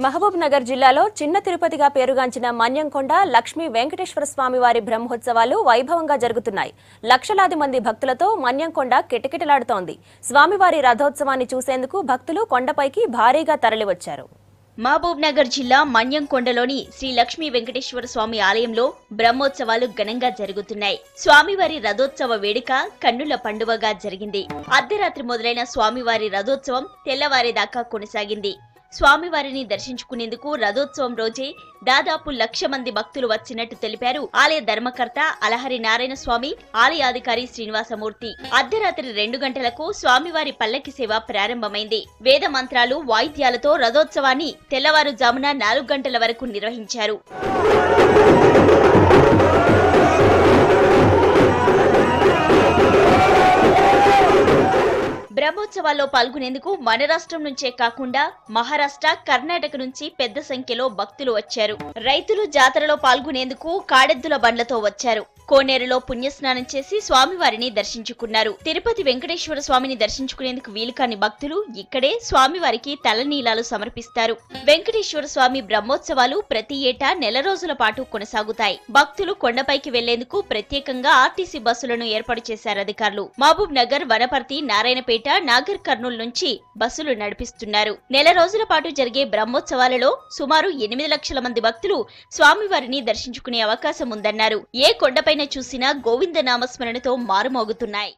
మహబూబ్ నగర్ జిల్లాలో చిన్న తిరుపతిగా పేరుగాంచిన మన్యంకొండ లక్ష్మీ వెంకటేశ్వర స్వామి వారి బ్రహ్మోత్సవాలు వైభవంగా జరుగుతున్నాయి. లక్షలాది మంది భక్తులతో మన్యంకొండ కిటకిటలాడుతోంది. స్వామివారి రథోత్సవాన్ని చూసేందుకు భక్తులు కొండపైకి భారీగా తరలివచ్చారు. మహబూబ్ నగర్ జిల్లా మన్యంకొండలోని శ్రీ లక్ష్మీ వెంకటేశ్వర స్వామి ఆలయంలో బ్రహ్మోత్సవాలు ఘనంగా జరుగుతున్నాయి. స్వామివారి రథోత్సవ వేడుక కన్నుల పండువగా జరిగింది. అర్ధరాత్రి మొదలైన స్వామివారి రథోత్సవం తెల్లవారేదాకా కొనసాగింది. స్వామివారిని దర్శించుకునేందుకు రథోత్సవం రోజే దాదాపు 1,00,000 మంది భక్తులు వచ్చినట్టు తెలిపారు ఆలయ ధర్మకర్త అలహరి నారాయణ స్వామి, ఆలయాధికారి శ్రీనివాసమూర్తి. అర్ధరాత్రి 2 గంటలకు స్వామివారి పల్లకి సేవ ప్రారంభమైంది. వేద మంత్రాలు, వాయిద్యాలతో రథోత్సవాన్ని తెల్లవారుజామున 4 గంటల వరకు నిర్వహించారు. బ్రహ్మోత్సవాల్లో పాల్గొనేందుకు మన రాష్ట్రం నుంచే కాకుండా మహారాష్ట్ర, కర్ణాటక నుంచి పెద్ద సంఖ్యలో భక్తులు వచ్చారు. రైతులు జాతరలో పాల్గొనేందుకు కాడెద్దుల బండ్లతో వచ్చారు. కోనేరులో పుణ్యస్నానం చేసి స్వామివారిని దర్శించుకున్నారు. తిరుపతి వెంకటేశ్వర స్వామిని దర్శించుకునేందుకు వీలుకాని భక్తులు ఇక్కడే స్వామివారికి తలనీలాలు సమర్పిస్తారు. వెంకటేశ్వర స్వామి బ్రహ్మోత్సవాలు ప్రతి ఏటా 4 రోజుల పాటు కొనసాగుతాయి. భక్తులు కొండపైకి వెళ్లేందుకు ప్రత్యేకంగా ఆర్టీసీ బస్సులను ఏర్పాటు చేశారు అధికారులు. మహబూబ్ నగర్, వనపర్తి, నారాయణపేట, నాగర్ కర్నూల్ నుంచి బస్సులు నడిపిస్తున్నారు. 4 రోజుల పాటు జరిగే బ్రహ్మోత్సవాలలో సుమారు 8 లక్షల మంది భక్తులు స్వామివారిని దర్శించుకునే అవకాశం ఉందన్నారు. ఏ కొండపై చూసినా గోవింద నామస్మరణతో మారుమోగుతున్నాయి.